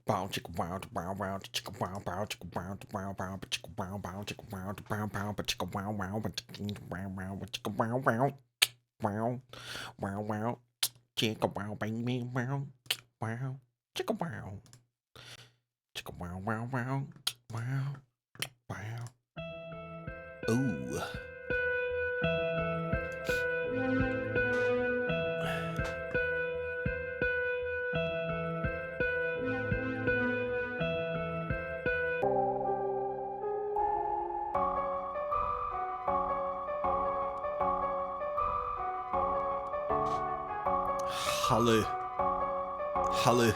Bow chicka wow wow wow chicka wow wow chicka wow wow wow chicka wow wow chicka wow wow wow chicka wow wow chicka wow wow chicka wow wow wow wow wow chicka wow baby wow wow chicka wow wow wow wow wow. Ooh. Holly. Holly.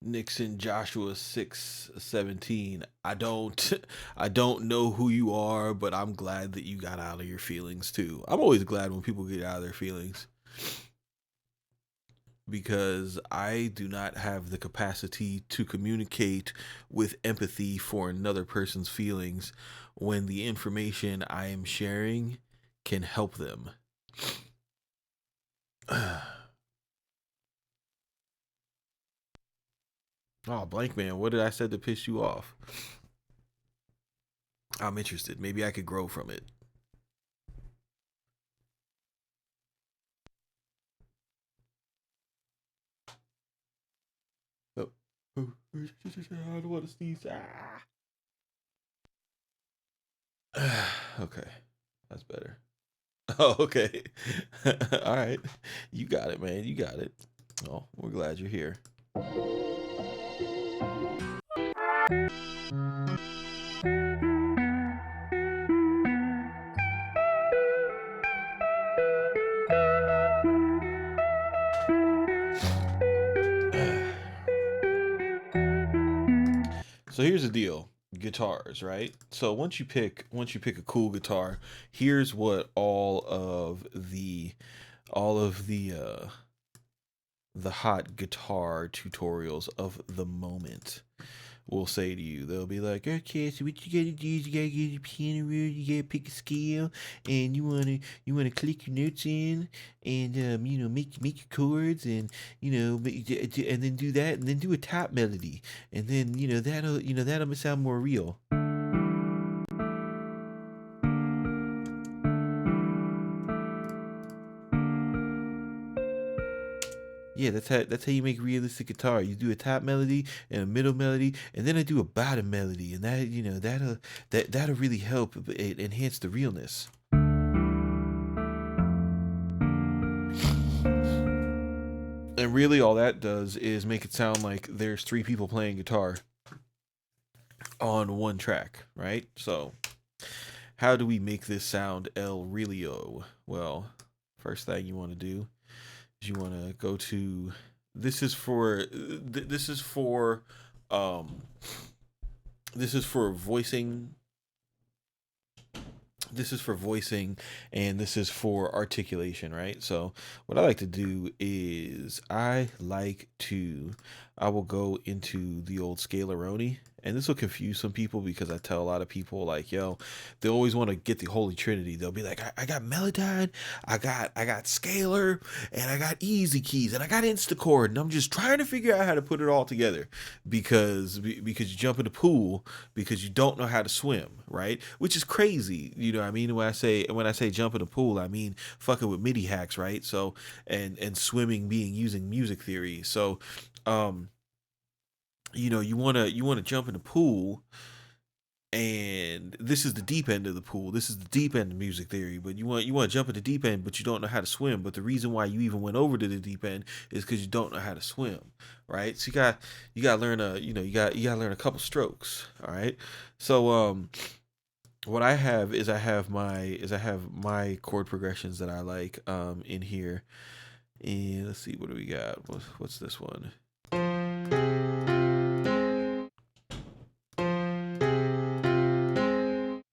Nixon Joshua 6:17. I don't know who you are, but I'm glad that you got out of your feelings too. I'm always glad when people get out of their feelings because I do not have the capacity to communicate with empathy for another person's feelings when the information I am sharing can help them. Oh, blank man, what did I say to piss you off? I'm interested. Maybe I could grow from it. Oh. I don't want to sneeze. Okay, that's better. Oh, okay. All right. You got it, man. You got it. Oh, we're glad you're here. So here's the deal. Guitars, right? So once you pick a cool guitar, here's what all of the hot guitar tutorials of the moment will say to you. They'll be like, okay, so what you gotta do is you gotta get your piano roll, you gotta pick a scale, and you wanna click your notes in, and make your chords, and and then do that, and then do a top melody, and then that'll sound more real. Yeah, that's how you make realistic guitar. You do a top melody and a middle melody, and then I do a bottom melody, and that'll really help enhance the realness. And really, all that does is make it sound like there's three people playing guitar on one track, right? So, how do we make this sound El Realio? Well, first thing you want to do is you want to go to this is for this is for um this is for voicing this is for voicing and this is for articulation, right? So what I like to do is I will go into the old Scalaroni, and this will confuse some people because I tell a lot of people like, yo, they always want to get the Holy Trinity. They'll be like, I got Melodyne, I got Scalar, and I got Easy Keys, and I got Instachord, and I'm just trying to figure out how to put it all together because you jump in the pool because you don't know how to swim, right? Which is crazy. You know what I mean? When I say jump in the pool, I mean fucking with MIDI hacks, right? So and swimming being using music theory. So um you wanna jump in the pool, and this is the deep end of the pool. This is the deep end of music theory. But you want to jump in the deep end, but you don't know how to swim. But the reason why you even went over to the deep end is because you don't know how to swim, right? So you got to learn you got to learn a couple strokes, all right? So what I have is I have my chord progressions that I like in here, And let's see, what do we got? What's this one?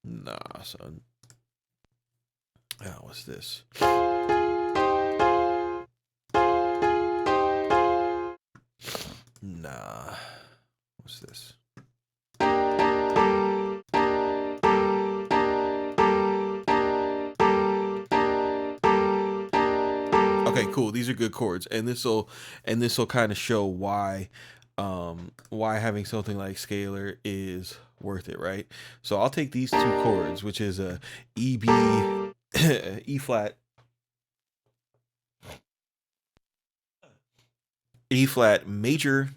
Nah, son. What's this? Nah. What's this? Okay, cool. These are good chords, and this will kind of show why having something like scalar is worth it, right? So I'll take these two chords, which is a E B E flat major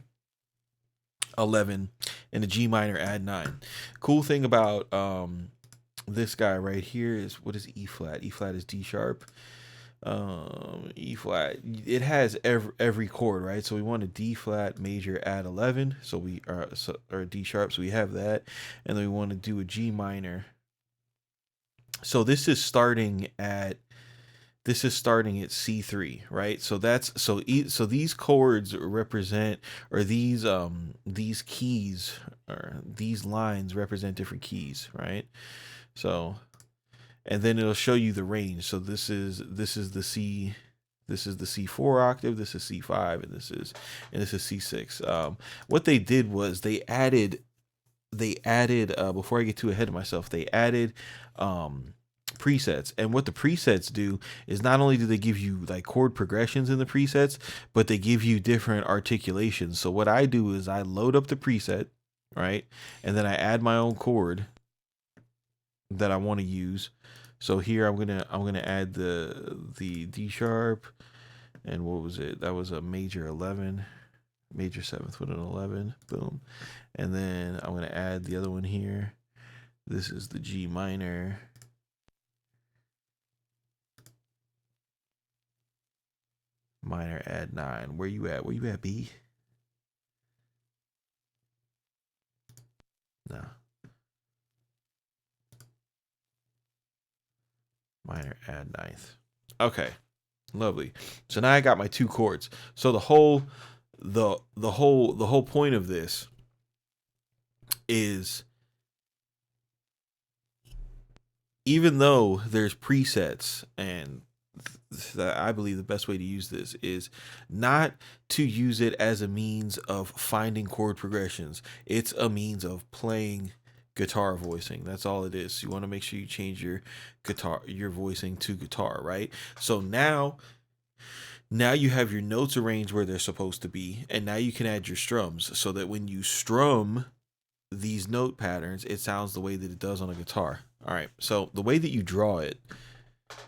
11 and a G minor add 9. Cool thing about this guy right here is, what is E flat? E flat is D sharp. E flat, it has every chord, right? So we want a D flat major add 11, so we are or D sharp, so we have that, and then we want to do a G minor. So this is starting at C3, right? So that's so these chords represent, or these keys, or these lines represent different keys, right? So, and then it'll show you the range. So this is the C, this is the C4 octave, this is C5, and this is C6. What they did was they added before I get too ahead of myself, they added presets. And what the presets do is, not only do they give you like chord progressions in the presets, but they give you different articulations. So what I do is I load up the preset, right? And then I add my own chord that I want to use. So here I'm gonna add the D sharp, and what was it? That was a major 11, major 7th with an 11, boom. And then I'm gonna add the other one here. This is the G minor. Minor add 9. Where you at? Where you at, B? No. Minor add 9th. Okay. Lovely. So now I got my two chords. So the whole point of this is, even though there's presets, and I believe the best way to use this is not to use it as a means of finding chord progressions. It's a means of playing guitar voicing. That's all it is. You want to make sure you change your voicing to guitar, right? So now you have your notes arranged where they're supposed to be, and now you can add your strums, so that when you strum these note patterns, it sounds the way that it does on a guitar. All right, so the way that you draw it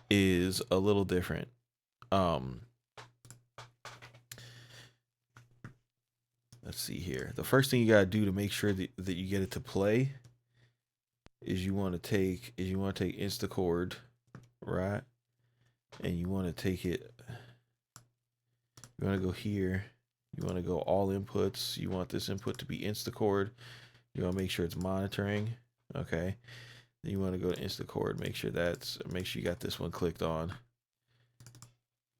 is a little different. Let's see here. The first thing you gotta do to make sure that you get it to play is you want to take Instachord, right? And you want to take it. You want to go here. You want to go all inputs. You want this input to be Instachord. You want to make sure it's monitoring. Okay. Then you want to go to Instachord. Make sure you got this one clicked on.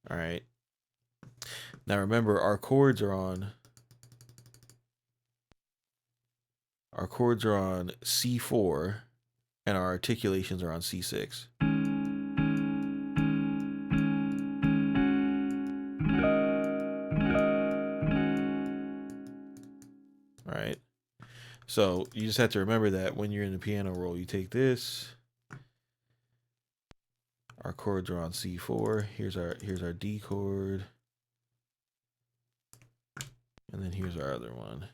All right. Now remember, our chords are on C4, and our articulations are on C6. All right. So you just have to remember that when you're in the piano roll, you take this. Our chords are on C4. Here's our D chord. And then here's our other one.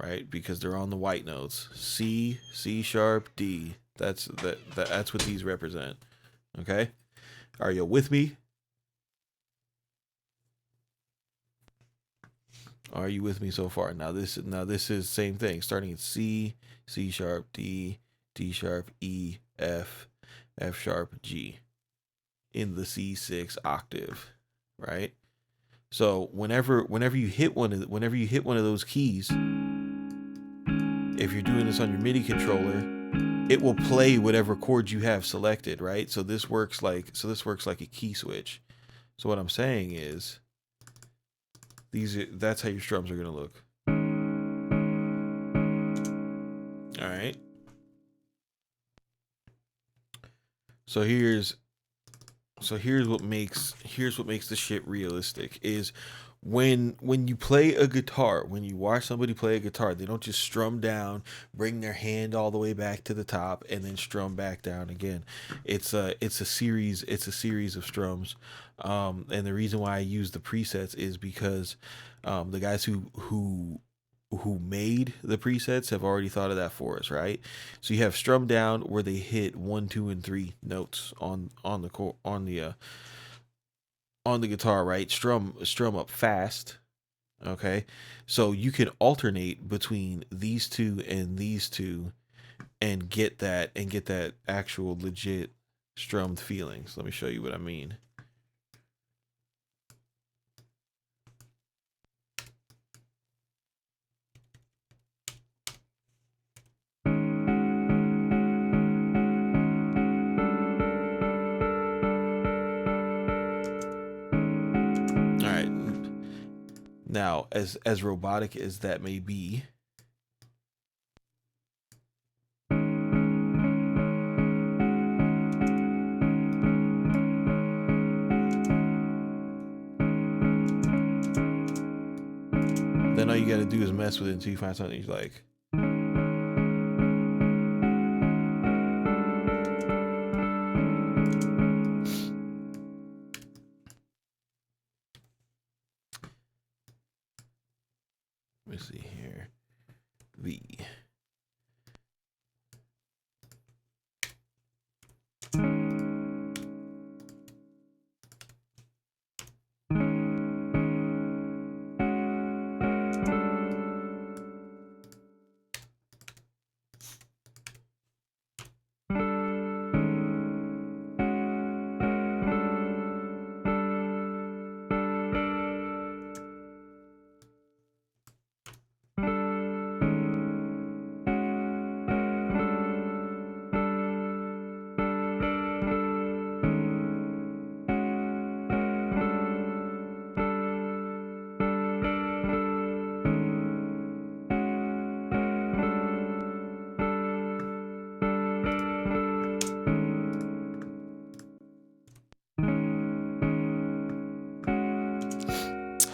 Right? Because they're on the white notes. C, C sharp, D. That's what these represent. Okay? Are you with me? Are you with me so far? Now this is same thing, starting at C, C sharp, D, D sharp, E, F, F sharp, G, in the C6 octave, right? So whenever you hit one of those keys, if you're doing this on your MIDI controller, it will play whatever chord you have selected, right? So this works like a key switch. So what I'm saying is that's how your strums are gonna look. All right. So here's what makes the shit realistic is when you play a guitar, when you watch somebody play a guitar, they don't just strum down, bring their hand all the way back to the top, and then strum back down again. It's a series of strums, and the reason why I use the presets is because the guys who made the presets have already thought of that for us, right? So you have strum down where they hit 1, 2, and 3 notes on the guitar, right? Strum up fast. Okay, so you can alternate between these two and these two, and get that actual legit strummed feelings. Let me show you what I mean. Now, as robotic as that may be, then all you gotta do is mess with it until you find something you like. Let me see here. V.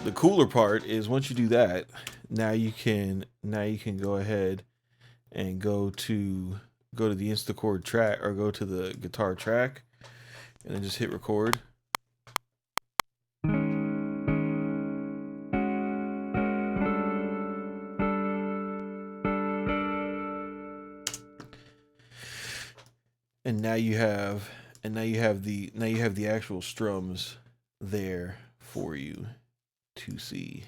The cooler part is once you do that, now you can go ahead and go to the Instachord track, or go to the guitar track, and then just hit record. And now you have the actual strums there for you to see.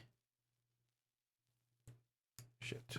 Shit.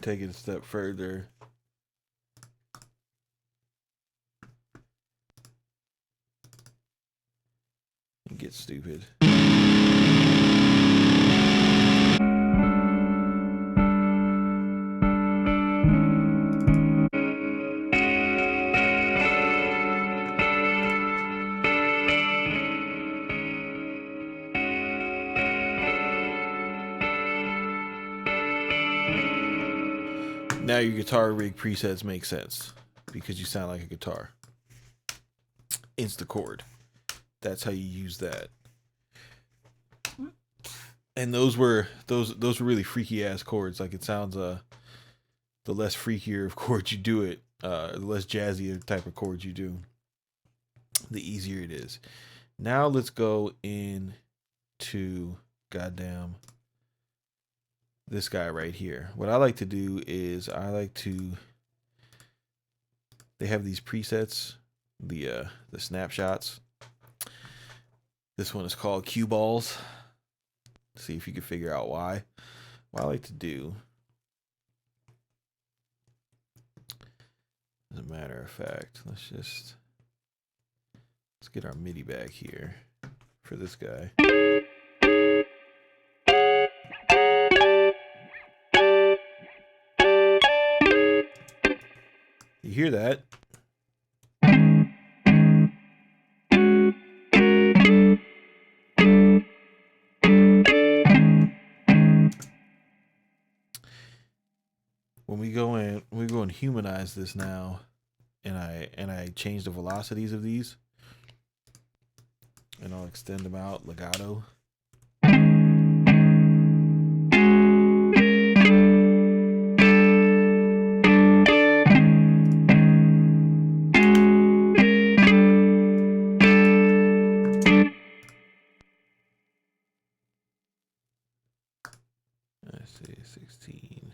Take it a step further. And get stupid. Now your guitar rig presets make sense because you sound like a guitar. Instachord. That's how you use that. And those were really freaky ass chords. Like, it sounds the less freakier of chords you do it, the less jazzy type of chords you do. the easier it is. Now let's go into goddamn this guy right here. What I like to do is they have these presets, the snapshots. This one is called cue balls. See if you can figure out why. What I like to do, as a matter of fact, let's get our MIDI back here for this guy. You hear that? When we go and humanize this now, and I change the velocities of these, and I'll extend them out legato. Let's see, 16.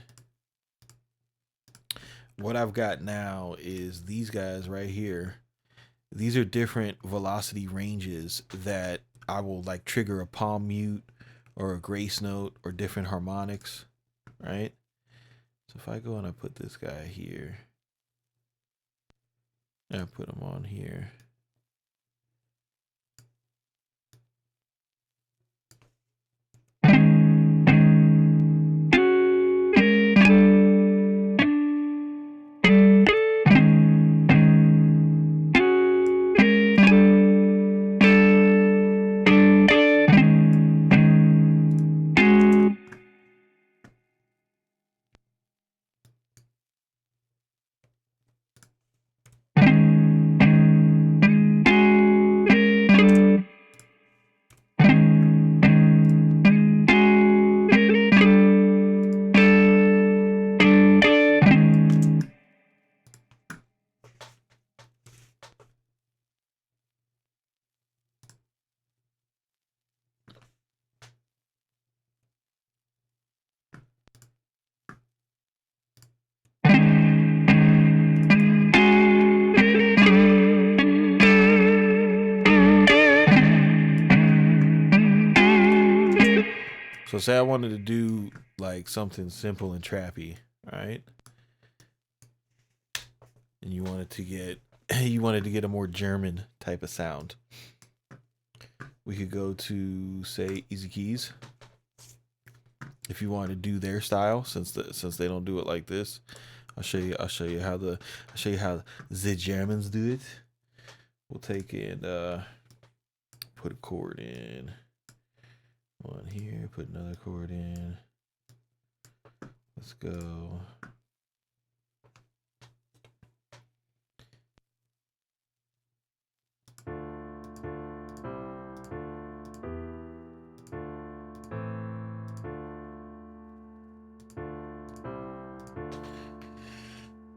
What I've got now is these guys right here. These are different velocity ranges that I will like trigger a palm mute or a grace note or different harmonics, right? So if I go and I put this guy here, and I put him on here, so say I wanted to do like something simple and trappy, right? And you wanted to get a more German type of sound. We could go to say Easy Keys. If you want to do their style, since they don't do it like this, I'll show you how the Germans do it. We'll take and put a chord in. One here, put another chord in. Let's go.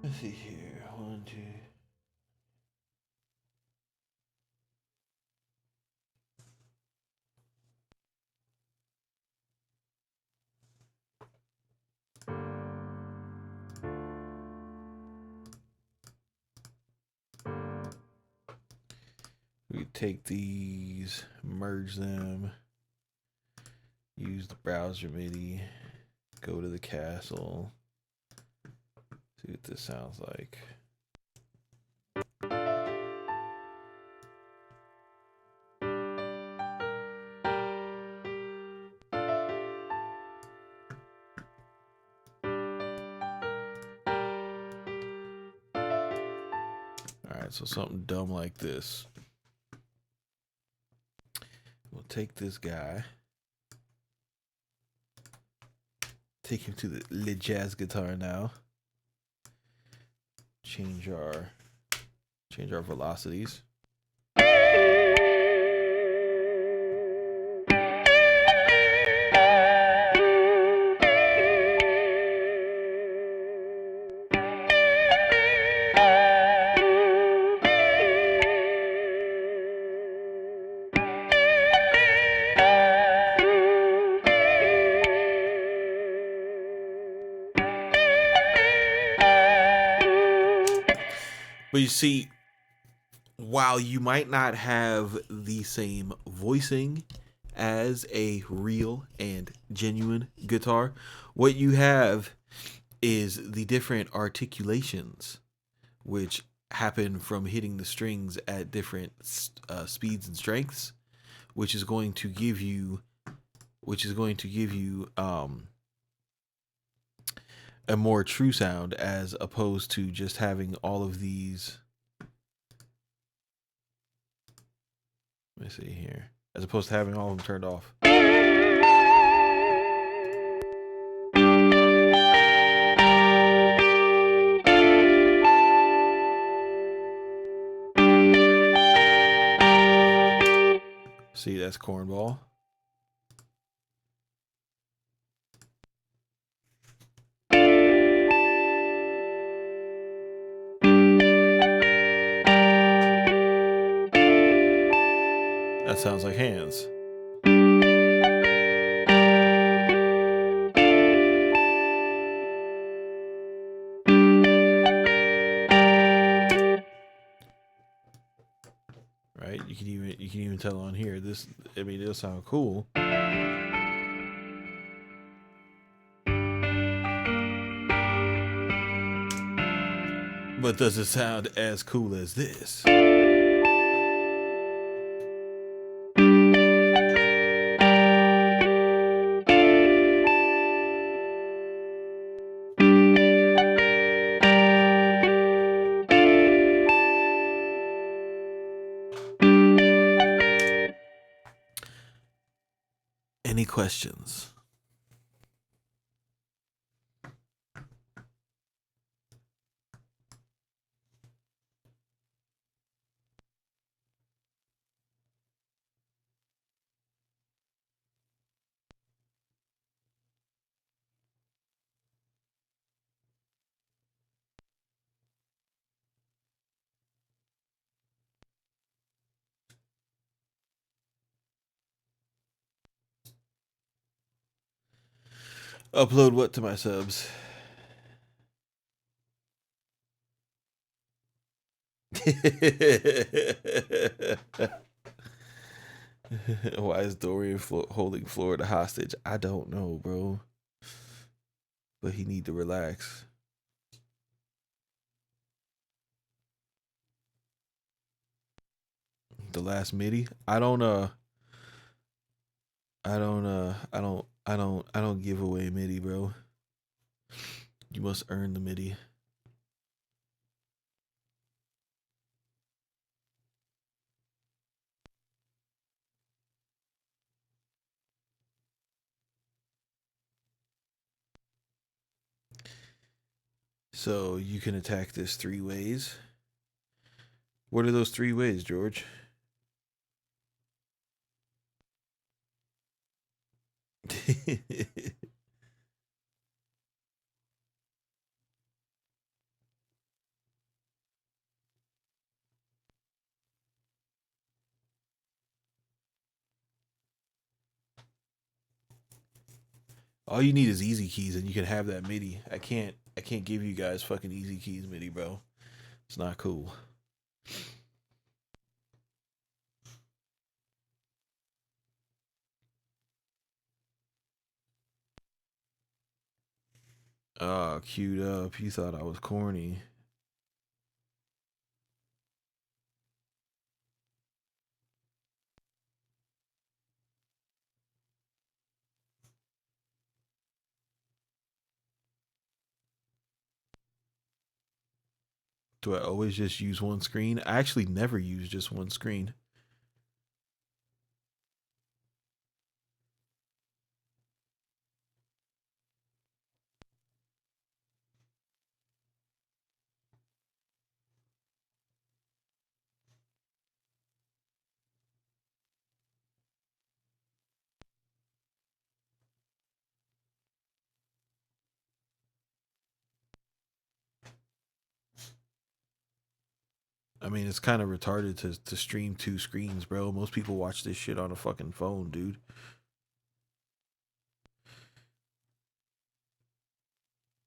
Let's see here. 1, 2. We take these, merge them, use the browser MIDI, go to the castle, see what this sounds like. All right, so something dumb like this. We'll take this guy, take him to the lead jazz guitar now. Change our velocities. But you see, while you might not have the same voicing as a real and genuine guitar, what you have is the different articulations which happen from hitting the strings at different speeds and strengths, which is going to give you a more true sound as opposed to just having all of these. Let me see here. As opposed to having all of them turned off. See, that's cornball. That sounds like hands. Right? You can even tell on here. This, I mean, it'll sound cool. But does it sound as cool as this? Any questions? Upload what to my subs? Why is Dorian holding Florida hostage? I don't know, bro. But he need to relax. The last MIDI? I don't give away MIDI, bro. You must earn the MIDI. So you can attack this 3 ways. What are those 3 ways, George? All you need is easy keys and you can have that MIDI. I can't give you guys fucking easy keys MIDI, bro. It's not cool. Oh, queued up. You thought I was corny. Do I always just use one screen? I actually never use just one screen. I mean, it's kind of retarded to stream 2 screens, bro. Most people watch this shit on a fucking phone, dude.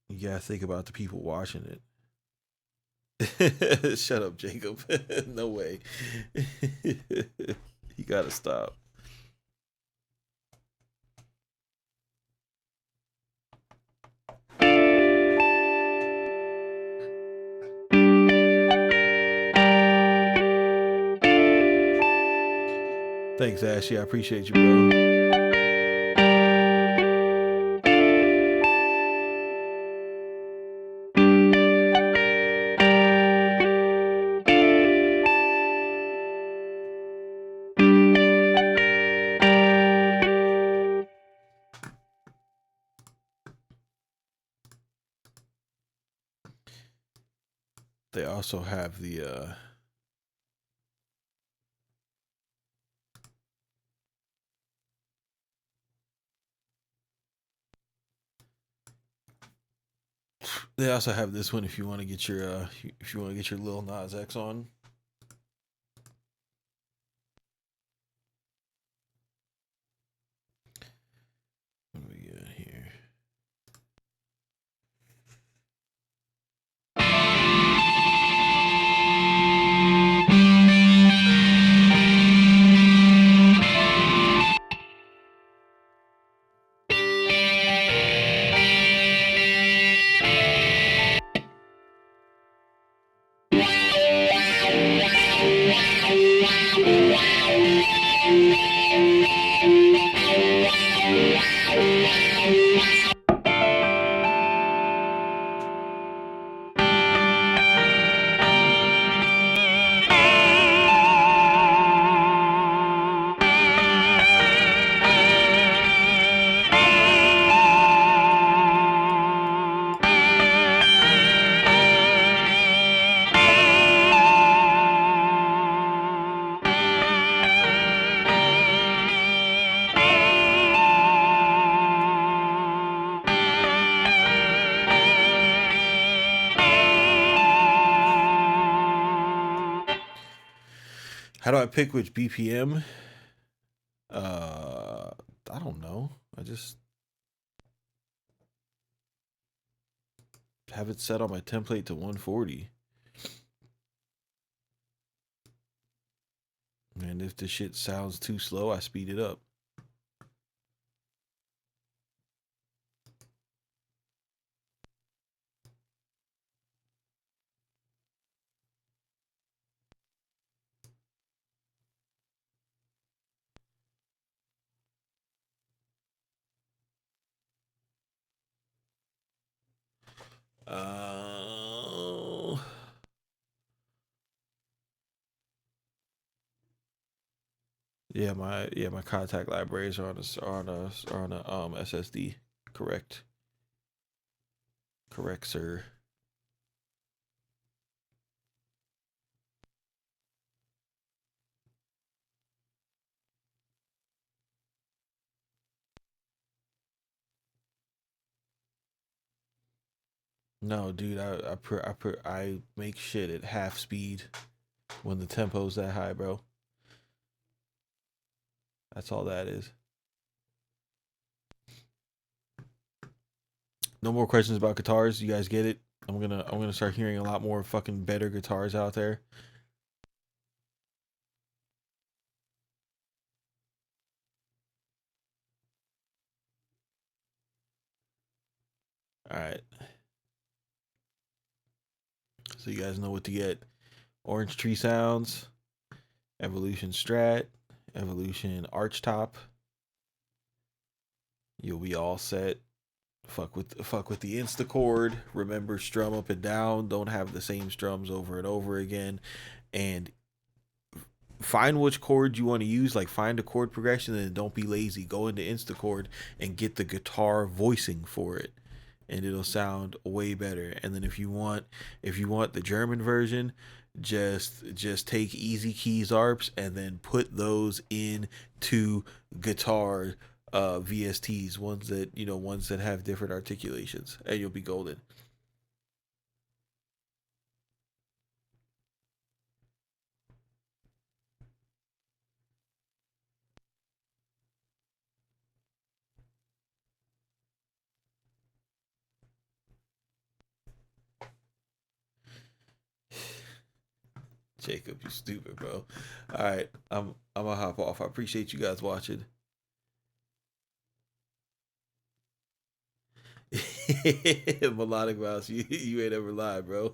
You gotta think about the people watching it. Shut up, Jacob. No way. You gotta stop. Thanks, Ashley. I appreciate you, bro. They also have the they also have this one if you want to get your if you want to get your Lil Nas X on. What do we got here? How do I pick which BPM? Uh, I don't know. I just have it set on my template to 140. And if the shit sounds too slow, I speed it up. Uh, my contact libraries are on a SSD. Correct. Correct, sir. No, dude, I make shit at half speed when the tempo's that high, bro. That's all that is. No more questions about guitars. You guys get it. I'm gonna start hearing a lot more fucking better guitars out there. All right. So you guys know what to get. Orange Tree Sounds, Evolution Strat, Evolution Archtop. You'll be all set. Fuck with the Instacord. Remember, strum up and down. Don't have the same strums over and over again. And find which chord you want to use. Like, find a chord progression and don't be lazy. Go into Instacord and get the guitar voicing for it, and it'll sound way better. And then if you want the German version, just take easy keys arps and then put those into guitar VSTs, ones that have different articulations, and you'll be golden. Jacob, you stupid, bro. All right, I'm gonna hop off. I appreciate you guys watching. Melodic mouse, you ain't ever lied, bro.